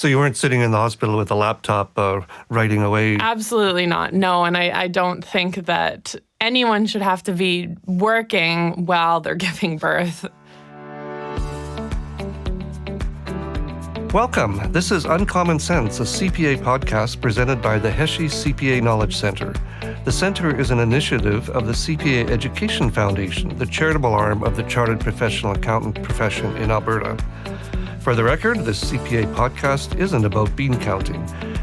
So you weren't sitting in the hospital with a laptop writing away? Absolutely not. No, and I don't think that anyone should have to be working while they're giving birth. Welcome. This is Uncommon Sense, a CPA podcast presented by the Heshe CPA Knowledge Center. The center is an initiative of the CPA Education Foundation, the charitable arm of the Chartered Professional Accountant profession in Alberta. For the record, this CPA podcast isn't about bean counting.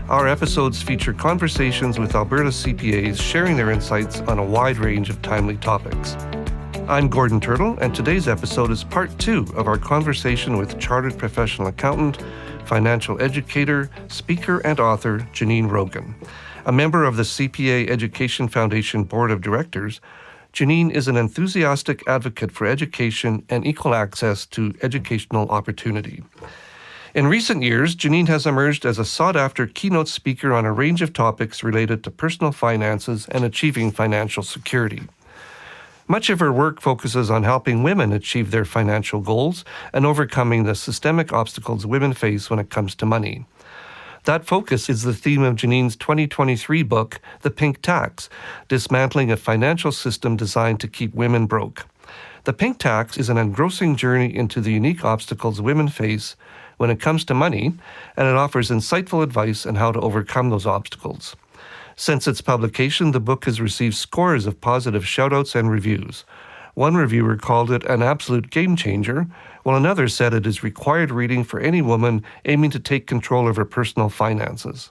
Our episodes feature conversations with Alberta CPAs sharing their insights on a wide range of timely topics. I'm Gordon Turtle, and today's episode is part 2 of our conversation with Chartered Professional Accountant, financial educator, speaker, and author Janine Rogan. A member of the CPA Education Foundation Board of Directors, Janine is an enthusiastic advocate for education and equal access to educational opportunity. In recent years, Janine has emerged as a sought-after keynote speaker on a range of topics related to personal finances and achieving financial security. Much of her work focuses on helping women achieve their financial goals and overcoming the systemic obstacles women face when it comes to money. That focus is the theme of Janine's 2023 book, The Pink Tax, Dismantling a Financial System Designed to Keep Women Broke. The Pink Tax is an engrossing journey into the unique obstacles women face when it comes to money, and it offers insightful advice on how to overcome those obstacles. Since its publication, the book has received scores of positive shout-outs and reviews. One reviewer called it an absolute game changer, while another said it is required reading for any woman aiming to take control of her personal finances.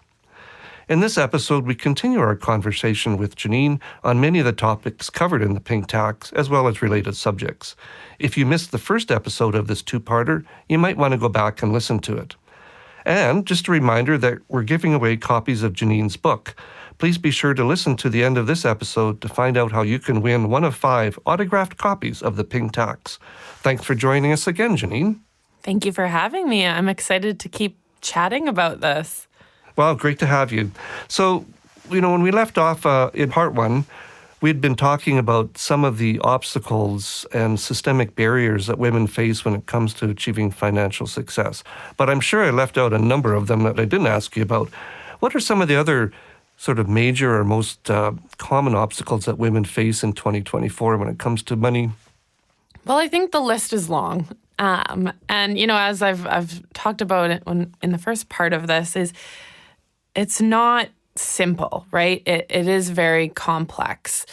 In this episode, we continue our conversation with Janine on many of the topics covered in the Pink Tax, as well as related subjects. If you missed the first episode of this two-parter, you might want to go back and listen to it. And just a reminder that we're giving away copies of Janine's book. Please be sure to listen to the end of this episode to find out how you can win one of 5 autographed copies of The Pink Tax. Thanks for joining us again, Janine. Thank you for having me. I'm excited to keep chatting about this. Well, great to have you. So, when we left off in part 1, we'd been talking about some of the obstacles and systemic barriers that women face when it comes to achieving financial success. But I'm sure I left out a number of them that I didn't ask you about. What are some of the other sort of major or most common obstacles that women face in 2024 when it comes to money? Well, I think the list is long. And, as I've talked about it in the first part of this, is it's not simple, right? It is very complex.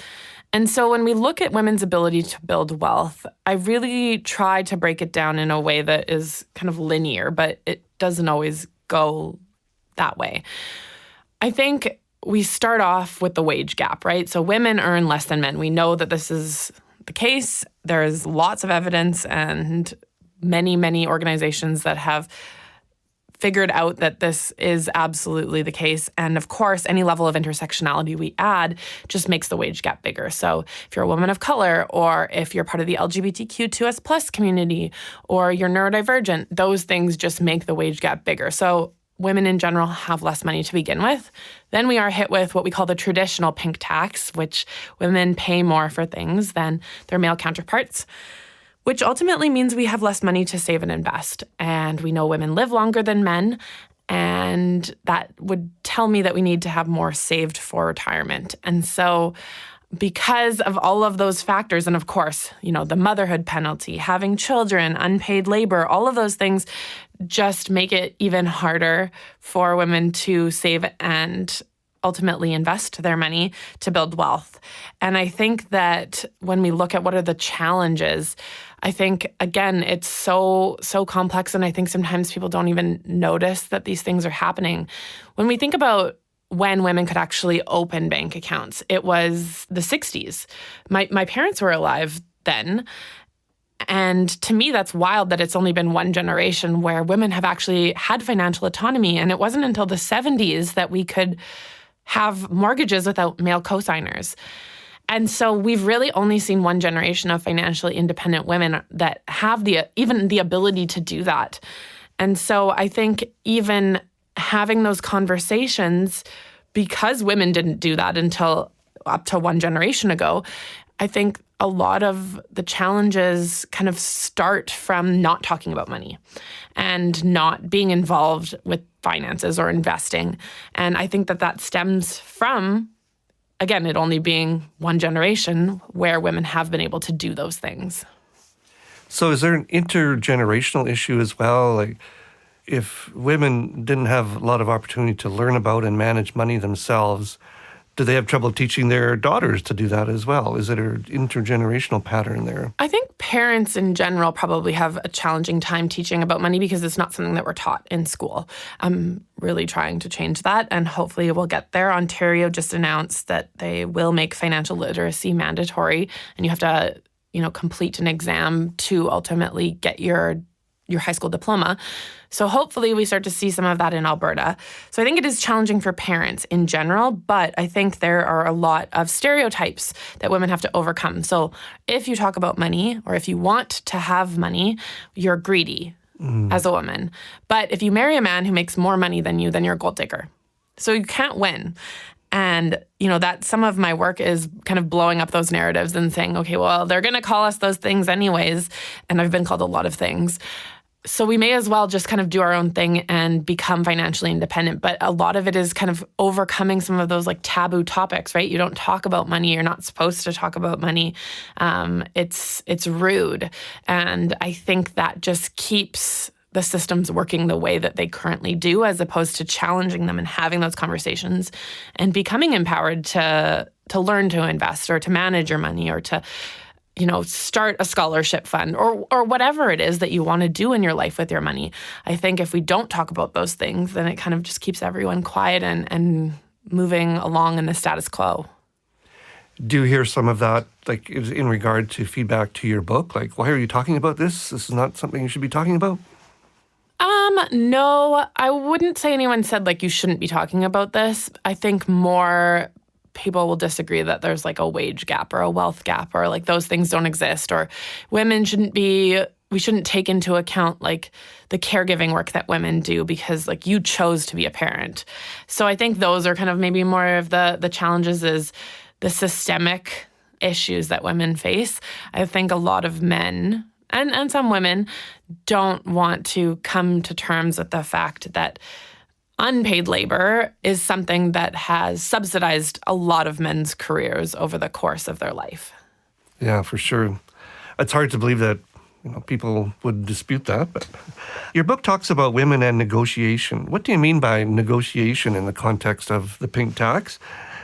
And so when we look at women's ability to build wealth, I really try to break it down in a way that is kind of linear, but it doesn't always go that way. I think we start off with the wage gap, right? So women earn less than men. We know that this is the case. There is lots of evidence and many, many organizations that have figured out that this is absolutely the case. And of course, any level of intersectionality we add just makes the wage gap bigger. So if you're a woman of color, or if you're part of the LGBTQ2S+ community, or you're neurodivergent, those things just make the wage gap bigger. So women in general have less money to begin with. Then we are hit with what we call the traditional pink tax, which women pay more for things than their male counterparts, which ultimately means we have less money to save and invest. And we know women live longer than men, and that would tell me that we need to have more saved for retirement. And so because of all of those factors, and of course, the motherhood penalty, having children, unpaid labor, all of those things just make it even harder for women to save and ultimately invest their money to build wealth. And I think that when we look at what are the challenges, I think, again, it's so complex, and I think sometimes people don't even notice that these things are happening. When we think about when women could actually open bank accounts, it was the 60s. My parents were alive then. And to me, that's wild that it's only been one generation where women have actually had financial autonomy. And it wasn't until the 70s that we could have mortgages without male cosigners. And so we've really only seen one generation of financially independent women that have even the ability to do that. And so I think even having those conversations, because women didn't do that until up to one generation ago, I think a lot of the challenges kind of start from not talking about money and not being involved with finances or investing. And I think that stems from, again, it only being one generation where women have been able to do those things. So is there an intergenerational issue as well? Like, if women didn't have a lot of opportunity to learn about and manage money themselves, do they have trouble teaching their daughters to do that as well? Is it an intergenerational pattern there? I think parents in general probably have a challenging time teaching about money because it's not something that we're taught in school. I'm really trying to change that, and hopefully we'll get there. Ontario just announced that they will make financial literacy mandatory, and you have to, complete an exam to ultimately get your high school diploma. So hopefully we start to see some of that in Alberta. So I think it is challenging for parents in general, but I think there are a lot of stereotypes that women have to overcome. So if you talk about money, or if you want to have money, you're greedy as a woman. But if you marry a man who makes more money than you, then you're a gold digger. So you can't win. And, that some of my work is kind of blowing up those narratives and saying, okay, well, they're going to call us those things anyways. And I've been called a lot of things. So we may as well just kind of do our own thing and become financially independent. But a lot of it is kind of overcoming some of those like taboo topics, right? You don't talk about money. You're not supposed to talk about money. It's rude. And I think that just keeps the systems working the way that they currently do, as opposed to challenging them and having those conversations and becoming empowered to learn to invest or to manage your money or to start a scholarship fund or whatever it is that you want to do in your life with your money. I think if we don't talk about those things, then it kind of just keeps everyone quiet and moving along in the status quo. Do you hear some of that, like in regard to feedback to your book? Like, why are you talking about this? This is not something you should be talking about? No, I wouldn't say anyone said like you shouldn't be talking about this. I think more people will disagree that there's like a wage gap or a wealth gap or like those things don't exist, or we shouldn't take into account like the caregiving work that women do because like you chose to be a parent. So I think those are kind of maybe more of the challenges is the systemic issues that women face. I think a lot of men and some women don't want to come to terms with the fact that unpaid labor is something that has subsidized a lot of men's careers over the course of their life. Yeah, for sure. It's hard to believe that people would dispute that. But your book talks about women and negotiation. What do you mean by negotiation in the context of the pink tax?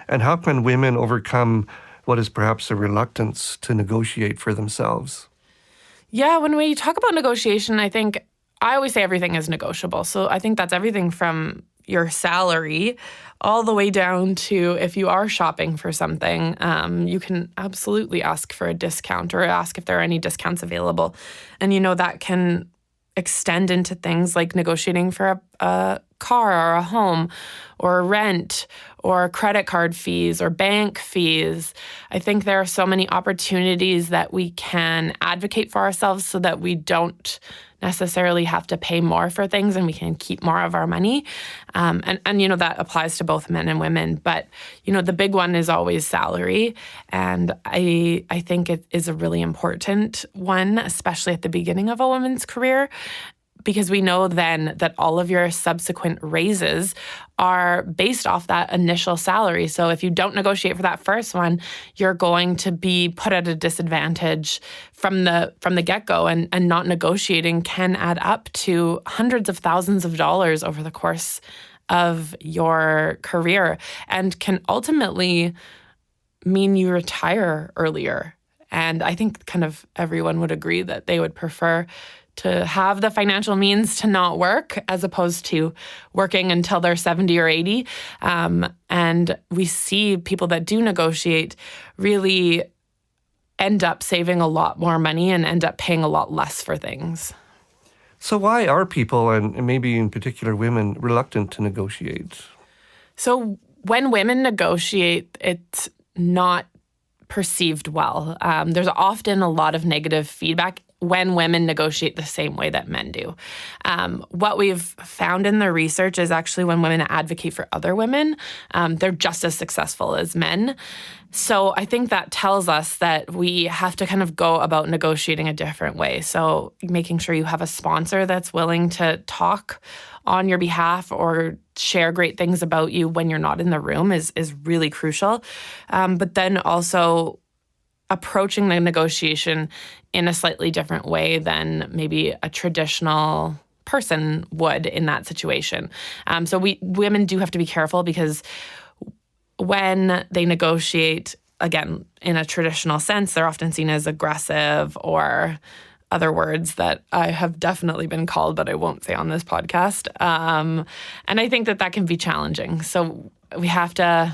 And how can women overcome what is perhaps a reluctance to negotiate for themselves? Yeah, when we talk about negotiation, I always say everything is negotiable. So I think that's everything from your salary all the way down to if you are shopping for something, you can absolutely ask for a discount or ask if there are any discounts available. And, that can extend into things like negotiating for a car or a home or rent or credit card fees or bank fees. I think there are so many opportunities that we can advocate for ourselves so that we don't necessarily have to pay more for things and we can keep more of our money. And that applies to both men and women. But, the big one is always salary. And I think it is a really important one, especially at the beginning of a woman's career, because we know then that all of your subsequent raises are based off that initial salary. So if you don't negotiate for that first one, you're going to be put at a disadvantage from the get-go, and not negotiating can add up to hundreds of thousands of dollars over the course of your career and can ultimately mean you retire earlier. And I think kind of everyone would agree that they would prefer to have the financial means to not work as opposed to working until they're 70 or 80. And we see people that do negotiate really end up saving a lot more money and end up paying a lot less for things. So why are people, and maybe in particular women, reluctant to negotiate? So when women negotiate, it's not perceived well. There's often a lot of negative feedback when women negotiate the same way that men do. What we've found in the research is actually when women advocate for other women, they're just as successful as men. So I think that tells us that we have to kind of go about negotiating a different way. So making sure you have a sponsor that's willing to talk on your behalf or share great things about you when you're not in the room is really crucial. But then also approaching the negotiation in a slightly different way than maybe a traditional person would in that situation. So women do have to be careful because when they negotiate, again, in a traditional sense, they're often seen as aggressive or other words that I have definitely been called, but I won't say on this podcast. And I think that can be challenging. So we have to,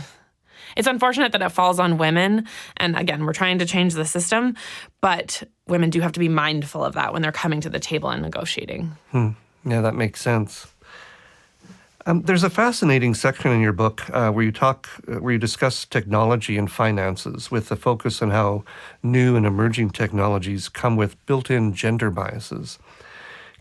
it's unfortunate that it falls on women. And again, we're trying to change the system, but women do have to be mindful of that when they're coming to the table and negotiating. Yeah, that makes sense. There's a fascinating section in your book where you discuss technology and finances with a focus on how new and emerging technologies come with built-in gender biases.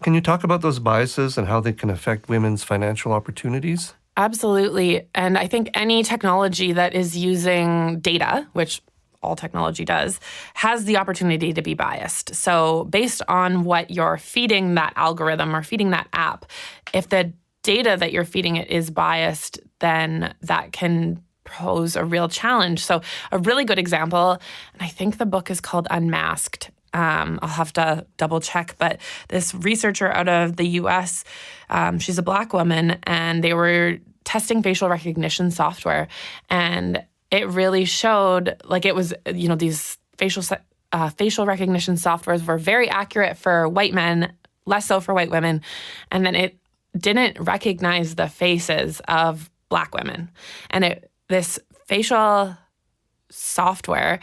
Can you talk about those biases and how they can affect women's financial opportunities? Absolutely. And I think any technology that is using data, which all technology does, has the opportunity to be biased. So based on what you're feeding that algorithm or feeding that app, if the data that you're feeding it is biased, then that can pose a real challenge. So a really good example, and I think the book is called Unmasked. I'll have to double check, but this researcher out of the US, she's a Black woman, and they were testing facial recognition software. And it really showed, like it was, these facial recognition softwares were very accurate for white men, less so for white women. And then it didn't recognize the faces of Black women. And this facial software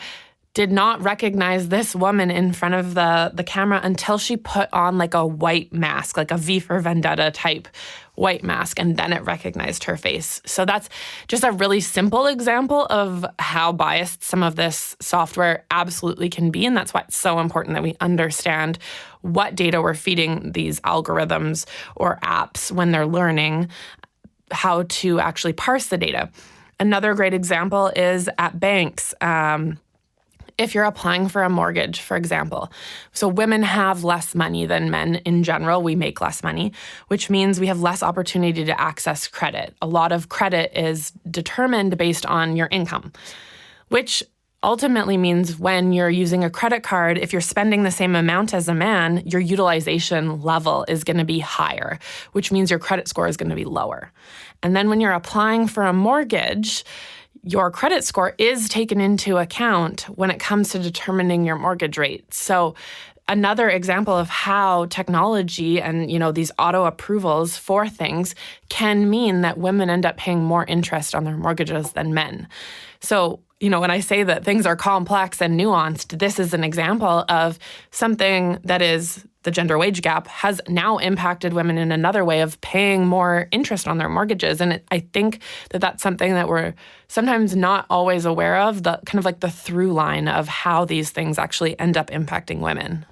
did not recognize this woman in front of the camera until she put on like a white mask, like a V for Vendetta type white mask, and then it recognized her face. So that's just a really simple example of how biased some of this software absolutely can be, and that's why it's so important that we understand what data we're feeding these algorithms or apps when they're learning how to actually parse the data. Another great example is at banks. If you're applying for a mortgage, for example. So women have less money than men in general. We make less money, which means we have less opportunity to access credit. A lot of credit is determined based on your income, which ultimately means when you're using a credit card, if you're spending the same amount as a man, your utilization level is going to be higher, which means your credit score is going to be lower. And then when you're applying for a mortgage, your credit score is taken into account when it comes to determining your mortgage rate. So another example of how technology and, these auto approvals for things can mean that women end up paying more interest on their mortgages than men. So, when I say that things are complex and nuanced, this is an example of something that is the gender wage gap has now impacted women in another way of paying more interest on their mortgages. And I think that that's something that we're sometimes not always aware of, the kind of like the through line of how these things actually end up impacting women.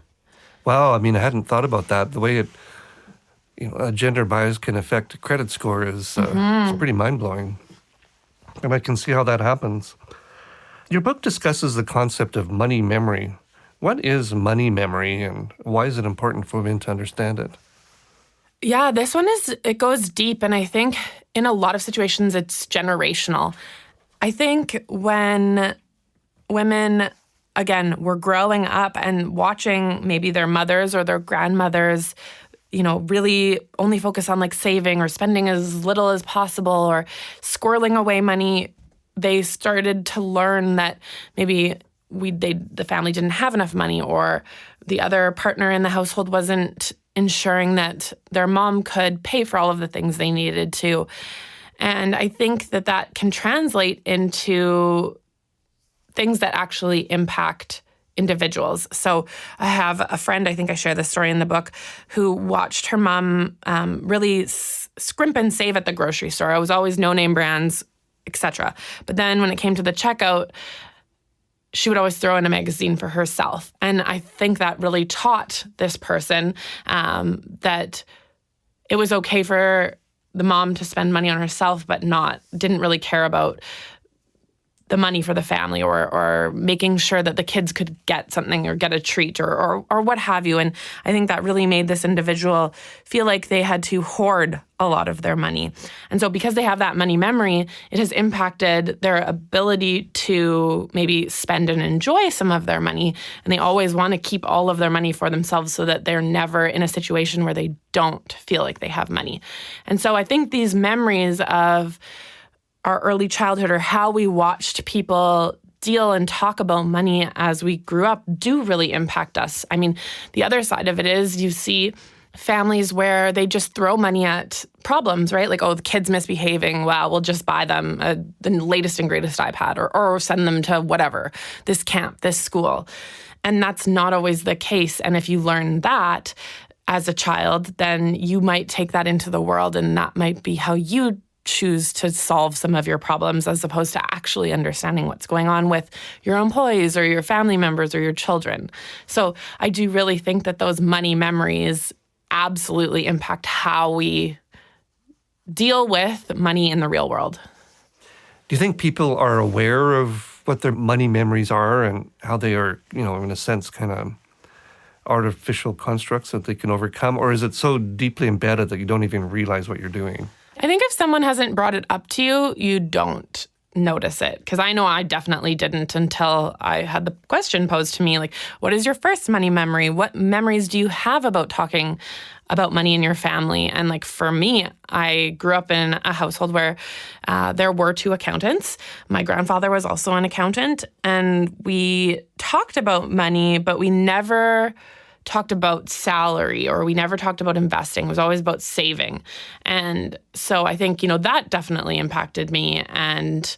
Wow, I hadn't thought about that. The way a gender bias can affect a credit score is it's pretty mind-blowing. And I can see how that happens. Your book discusses the concept of money memory. What is money memory, and why is it important for women to understand it? Yeah, this one it goes deep, and I think in a lot of situations it's generational. I think when women, again, were growing up and watching maybe their mothers or their grandmothers, really only focus on like saving or spending as little as possible or squirreling away money, they started to learn that maybe the family didn't have enough money, or the other partner in the household wasn't ensuring that their mom could pay for all of the things they needed to. And I think that can translate into things that actually impact individuals. So I have a friend, I think I share this story in the book, who watched her mom really scrimp and save at the grocery store. It was always no-name brands, etc. But then when it came to the checkout, she would always throw in a magazine for herself. And I think that really taught this person that it was okay for the mom to spend money on herself, but didn't really care about the money for the family or making sure that the kids could get something or get a treat or what have you. And I think that really made this individual feel like they had to hoard a lot of their money. And so because they have that money memory, it has impacted their ability to maybe spend and enjoy some of their money. And they always want to keep all of their money for themselves so that they're never in a situation where they don't feel like they have money. And so I think these memories of our early childhood or how we watched people deal and talk about money as we grew up do really impact us. I mean, the other side of it is you see families where they just throw money at problems, right? Like, oh, the kid's misbehaving. Well, we'll just buy them the latest and greatest iPad or send them to whatever, this camp, this school. And that's not always the case. And if you learn that as a child, then you might take that into the world and that might be how you choose to solve some of your problems as opposed to actually understanding what's going on with your employees or your family members or your children. So I do really think that those money memories absolutely impact how we deal with money in the real world. Do you think people are aware of what their money memories are and how they are, in a sense, kind of artificial constructs that they can overcome? Or is it so deeply embedded that you don't even realize what you're doing? I think if someone hasn't brought it up to you, you don't notice it. Because I know I definitely didn't until I had the question posed to me, like, what is your first money memory? What memories do you have about talking about money in your family? And like for me, I grew up in a household where there were two accountants. My grandfather was also an accountant. And we talked about money, but we never talked about salary or we never talked about investing. It was always about saving. And so I think, that definitely impacted me and,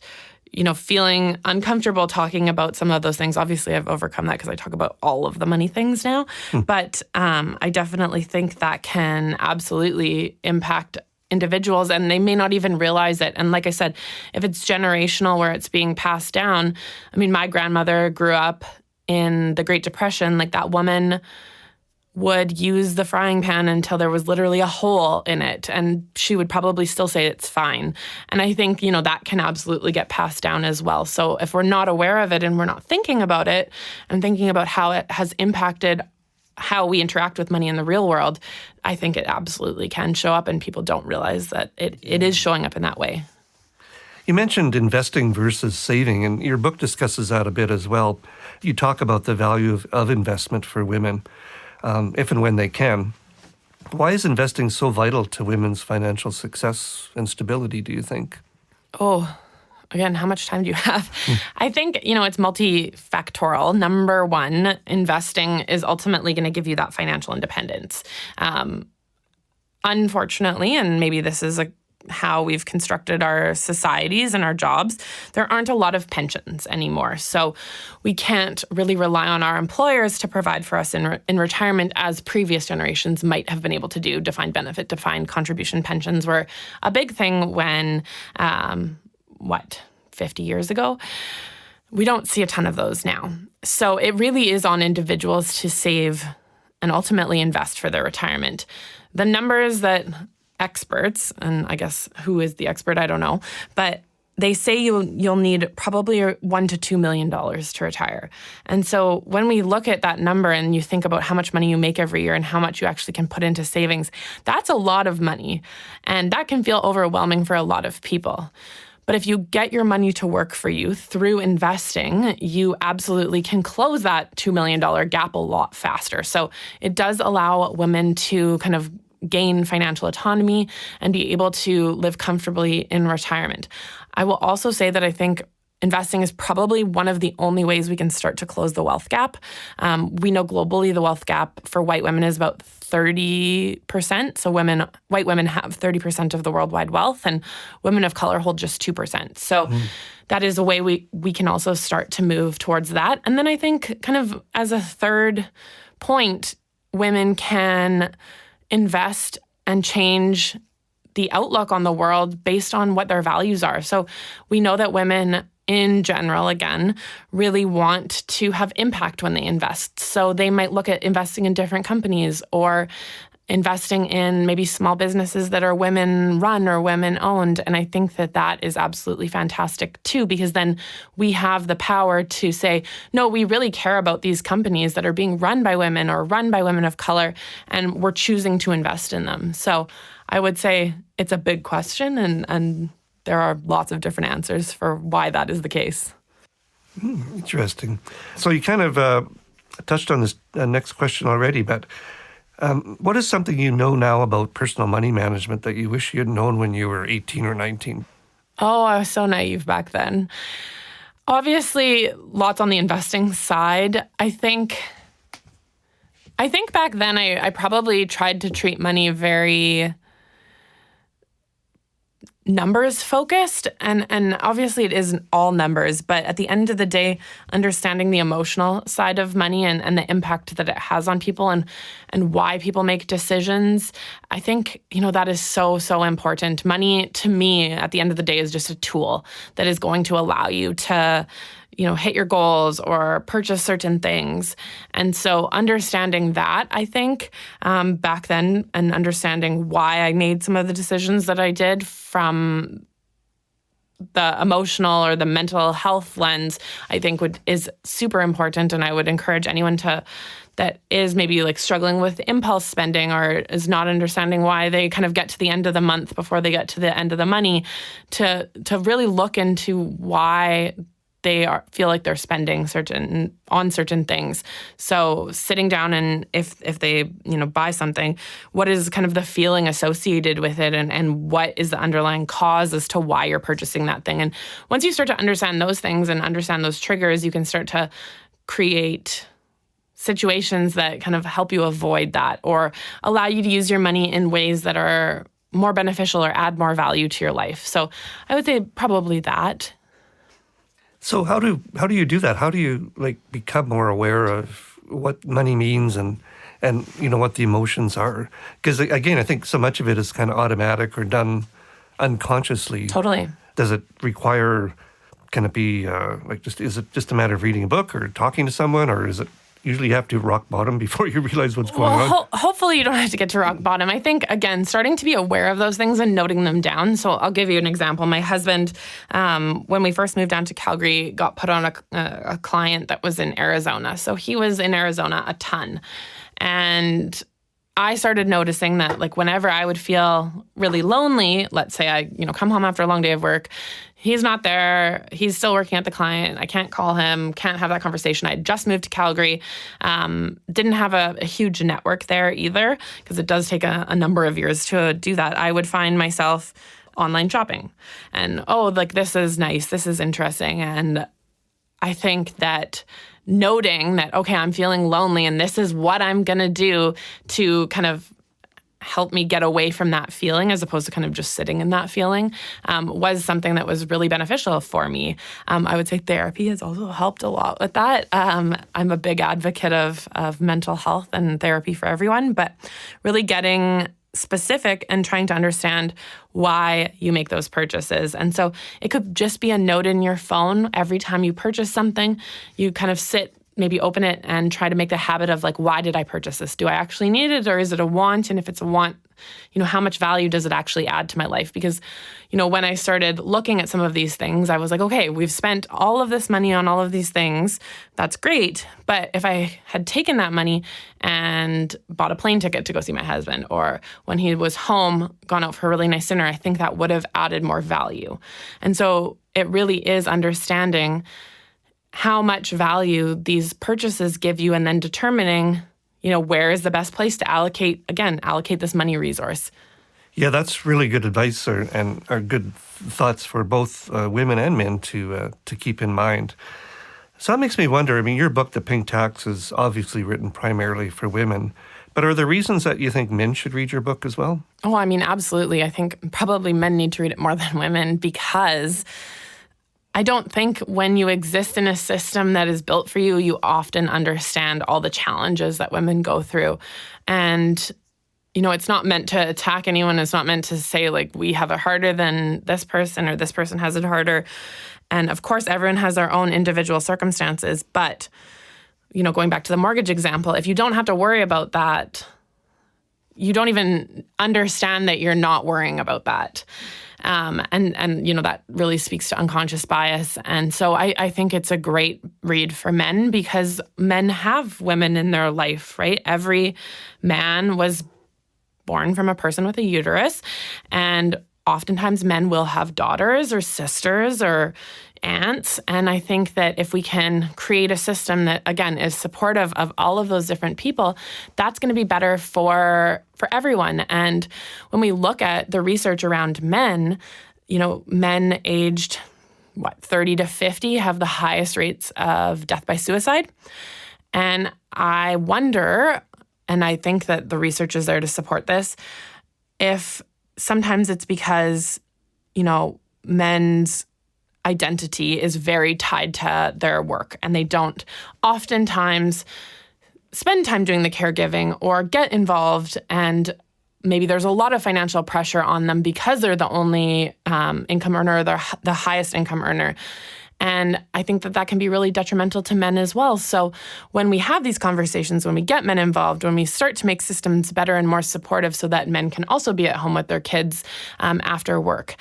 feeling uncomfortable talking about some of those things. Obviously, I've overcome that because I talk about all of the money things now. But I definitely think that can absolutely impact individuals and they may not even realize it. And like I said, if it's generational where it's being passed down, I mean, my grandmother grew up in the Great Depression. Like that woman would use the frying pan until there was literally a hole in it. And she would probably still say it's fine. And I think, that can absolutely get passed down as well. So if we're not aware of it and we're not thinking about it and thinking about how it has impacted how we interact with money in the real world, I think it absolutely can show up and people don't realize that it is showing up in that way. You mentioned investing versus saving, and your book discusses that a bit as well. You talk about the value of investment for women, if and when they can. Why is investing so vital to women's financial success and stability, do you think? Oh, again, how much time do you have? I think, it's multifactorial. Number one, investing is ultimately going to give you that financial independence. Unfortunately, and maybe this is how we've constructed our societies and our jobs, there aren't a lot of pensions anymore. So we can't really rely on our employers to provide for us in retirement as previous generations might have been able to do. Defined benefit, defined contribution pensions were a big thing when, 50 years ago? We don't see a ton of those now. So it really is on individuals to save and ultimately invest for their retirement. The numbers that experts, and I guess who is the expert, I don't know, but they say you'll need probably $1 to $2 million to retire. And so when we look at that number and you think about how much money you make every year and how much you actually can put into savings, that's a lot of money. And that can feel overwhelming for a lot of people. But if you get your money to work for you through investing, you absolutely can close that $2 million gap a lot faster. So it does allow women to kind of gain financial autonomy and be able to live comfortably in retirement. I will also say that I think investing is probably one of the only ways we can start to close the wealth gap. We know globally the wealth gap for white women is about 30%. So white women have 30% of the worldwide wealth and women of color hold just 2%. So that is a way we can also start to move towards that. And then I think kind of as a third point, women can invest and change the outlook on the world based on what their values are. So we know that women in general, again, really want to have impact when they invest. So they might look at investing in different companies or investing in maybe small businesses that are women run or women owned. And I think that that is absolutely fantastic too, because then we have the power to say, no, we really care about these companies that are being run by women or run by women of color, and we're choosing to invest in them. So I would say it's a big question, and there are lots of different answers for why that is the case. Interesting. So you kind of touched on this next question already, but what is something you know now about personal money management that you wish you had known when you were 18 or 19? Oh, I was so naive back then. Obviously, lots on the investing side. I think back then I probably tried to treat money very numbers focused, and obviously it isn't all numbers, but at the end of the day, understanding the emotional side of money and the impact that it has on people and why people make decisions, I think, that is so, so important. Money, to me, at the end of the day, is just a tool that is going to allow you to hit your goals or purchase certain things. And so understanding that, I think, back then, and understanding why I made some of the decisions that I did from the emotional or the mental health lens, I think is super important. And I would encourage anyone that is maybe like struggling with impulse spending or is not understanding why they kind of get to the end of the month before they get to the end of the money, to really look into why they feel like they're spending on certain things. So sitting down and if they buy something, what is kind of the feeling associated with it, and what is the underlying cause as to why you're purchasing that thing. And once you start to understand those things and understand those triggers, you can start to create situations that kind of help you avoid that or allow you to use your money in ways that are more beneficial or add more value to your life. So I would say probably that. So how do you do that? How do you become more aware of what money means and what the emotions are? Because again, I think so much of it is kind of automatic or done unconsciously. Totally. Does it require? Can it be is it just a matter of reading a book or talking to someone, or is it usually you have to rock bottom before you realize what's going on? Hopefully you don't have to get to rock bottom. I think, again, starting to be aware of those things and noting them down. So I'll give you an example. My husband, when we first moved down to Calgary, got put on a client that was in Arizona. So he was in Arizona a ton. And I started noticing that whenever I would feel really lonely, let's say I come home after a long day of work, he's not there, he's still working at the client, I can't call him, can't have that conversation. I had just moved to Calgary, didn't have a huge network there either, because it does take a number of years to do that. I would find myself online shopping and, this is nice, this is interesting. And I think that noting that, okay, I'm feeling lonely and this is what I'm going to do to kind of help me get away from that feeling as opposed to kind of just sitting in that feeling was something that was really beneficial for me. I would say therapy has also helped a lot with that. I'm a big advocate of mental health and therapy for everyone, but really getting specific and trying to understand why you make those purchases. And so it could just be a note in your phone every time you purchase something. You kind of maybe open it and try to make the habit of why did I purchase this? Do I actually need it, or is it a want? And if it's a want, how much value does it actually add to my life? Because, when I started looking at some of these things, I was like, okay, we've spent all of this money on all of these things. That's great. But if I had taken that money and bought a plane ticket to go see my husband, or when he was home, gone out for a really nice dinner, I think that would have added more value. And so it really is understanding how much value these purchases give you and then determining, where is the best place to allocate this money resource. Yeah, that's really good advice and are good thoughts for both women and men to keep in mind. So that makes me wonder, your book, The Pink Tax, is obviously written primarily for women, but are there reasons that you think men should read your book as well? Oh, absolutely. I think probably men need to read it more than women, because I don't think when you exist in a system that is built for you, you often understand all the challenges that women go through. And it's not meant to attack anyone. It's not meant to say, like, we have it harder than this person or this person has it harder. And of course, everyone has their own individual circumstances. But, going back to the mortgage example, if you don't have to worry about that, you don't even understand that you're not worrying about that. And that really speaks to unconscious bias. And so I think it's a great read for men because men have women in their life, right? Every man was born from a person with a uterus. And oftentimes men will have daughters or sisters or aunts. And I think that if we can create a system that, again, is supportive of all of those different people, that's going to be better for everyone. And when we look at the research around men, men aged, 30 to 50 have the highest rates of death by suicide. And I wonder, and I think that the research is there to support this, if sometimes it's because, men's identity is very tied to their work and they don't oftentimes spend time doing the caregiving or get involved, and maybe there's a lot of financial pressure on them because they're the only income earner, they're the highest income earner. And I think that can be really detrimental to men as well. So when we have these conversations, when we get men involved, when we start to make systems better and more supportive so that men can also be at home with their kids after work,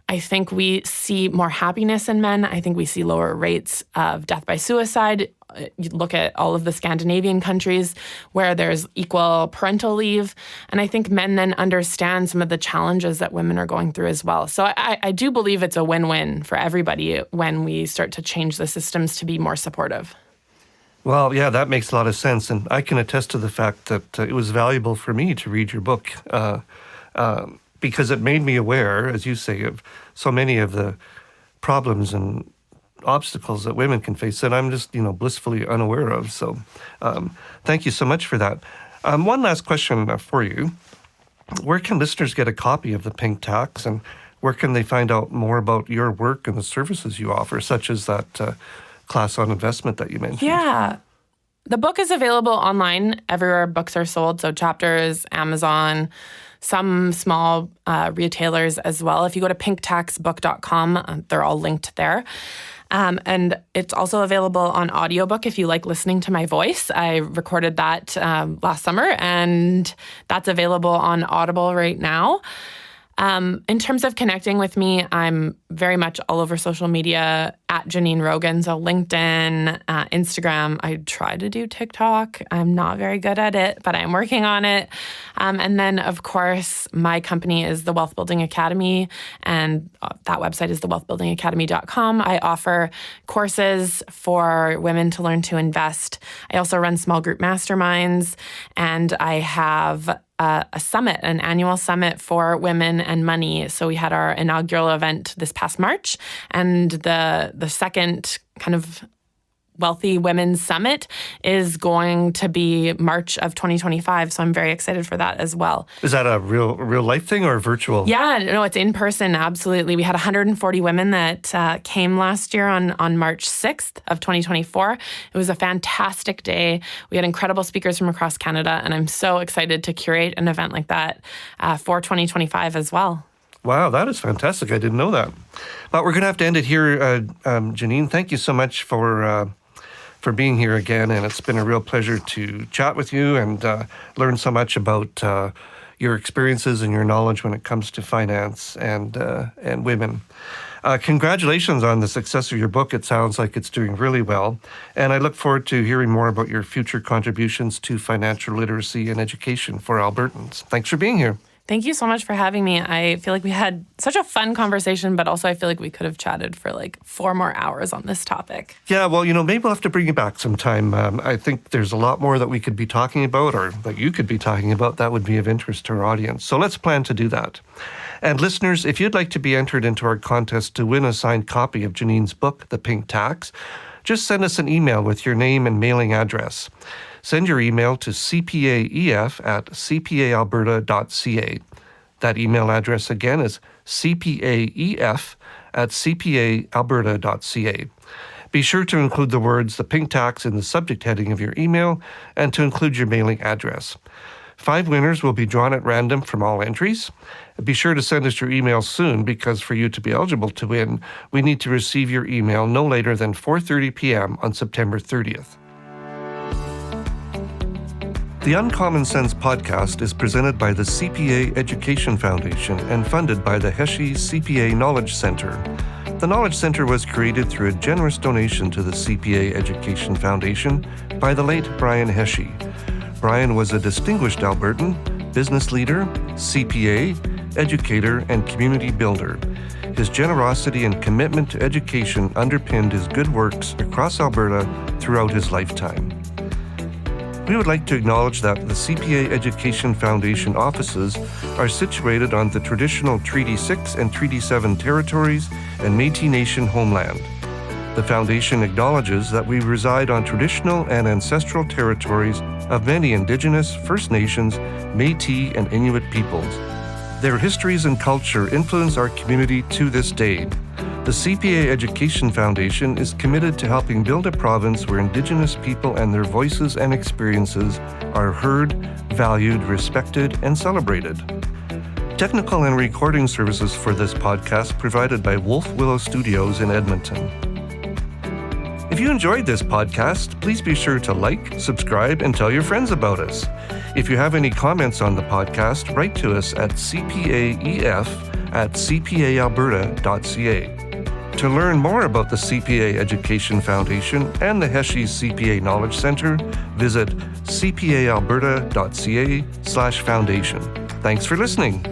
I think we see more happiness in men. I think we see lower rates of death by suicide. You look at all of the Scandinavian countries where there's equal parental leave. And I think men then understand some of the challenges that women are going through as well. So I do believe it's a win-win for everybody when we start to change the systems to be more supportive. Well, yeah, that makes a lot of sense. And I can attest to the fact that it was valuable for me to read your book. Because it made me aware, as you say, of so many of the problems and obstacles that women can face that I'm just, blissfully unaware of. So thank you so much for that. One last question for you. Where can listeners get a copy of The Pink Tax, and where can they find out more about your work and the services you offer, such as that class on investment that you mentioned? Yeah. The book is available online everywhere books are sold, so Chapters, Amazon, some small retailers as well. If you go to pinktaxbook.com, they're all linked there. And it's also available on audiobook if you like listening to my voice. I recorded that last summer, and that's available on Audible right now. In terms of connecting with me, I'm very much all over social media at Janine Rogan. So LinkedIn, Instagram. I try to do TikTok. I'm not very good at it, but I'm working on it. And then, of course, my company is the Wealth Building Academy, and that website is thewealthbuildingacademy.com. I offer courses for women to learn to invest. I also run small group masterminds, and I have a summit, an annual summit for women and money. So we had our inaugural event this past March, and the second kind of Wealthy Women's Summit is going to be March of 2025. So I'm very excited for that as well. Is that a real life thing or virtual? Yeah, no, it's in person. Absolutely. We had 140 women that came last year on March 6th of 2024. It was a fantastic day. We had incredible speakers from across Canada, and I'm so excited to curate an event like that for 2025 as well. Wow, that is fantastic. I didn't know that. But we're going to have to end it here. Janine, thank you so much for being here again, and it's been a real pleasure to chat with you and learn so much about your experiences and your knowledge when it comes to finance and women. Congratulations on the success of your book. It sounds like it's doing really well, and I look forward to hearing more about your future contributions to financial literacy and education for Albertans. Thanks for being here. Thank you so much for having me. I feel like we had such a fun conversation, but also I feel like we could have chatted for like 4 more hours on this topic. Yeah, well, maybe we'll have to bring you back sometime. I think there's a lot more that we could be talking about, or that you could be talking about, that would be of interest to our audience. So let's plan to do that. And listeners, if you'd like to be entered into our contest to win a signed copy of Janine's book, The Pink Tax, just send us an email with your name and mailing address. Send your email to cpaef@cpaalberta.ca. That email address again is cpaef@cpaalberta.ca. Be sure to include the words "The Pink Tax" in the subject heading of your email and to include your mailing address. 5 winners will be drawn at random from all entries. Be sure to send us your email soon because for you to be eligible to win, we need to receive your email no later than 4:30 p.m. on September 30th. The Uncommon Sense podcast is presented by the CPA Education Foundation and funded by the Heshe CPA Knowledge Center. The Knowledge Center was created through a generous donation to the CPA Education Foundation by the late Brian Heshe. Brian was a distinguished Albertan, business leader, CPA, educator, and community builder. His generosity and commitment to education underpinned his good works across Alberta throughout his lifetime. We would like to acknowledge that the CPA Education Foundation offices are situated on the traditional Treaty 6 and Treaty 7 territories and Métis Nation homeland. The Foundation acknowledges that we reside on traditional and ancestral territories of many Indigenous, First Nations, Métis, and Inuit peoples. Their histories and culture influence our community to this day. The CPA Education Foundation is committed to helping build a province where Indigenous people and their voices and experiences are heard, valued, respected, and celebrated. Technical and recording services for this podcast provided by Wolf Willow Studios in Edmonton. If you enjoyed this podcast, please be sure to like, subscribe, and tell your friends about us. If you have any comments on the podcast, write to us at cpaef@cpaalberta.ca. To learn more about the CPA Education Foundation and the Heshe CPA Knowledge Center, visit cpaalberta.ca/foundation. Thanks for listening.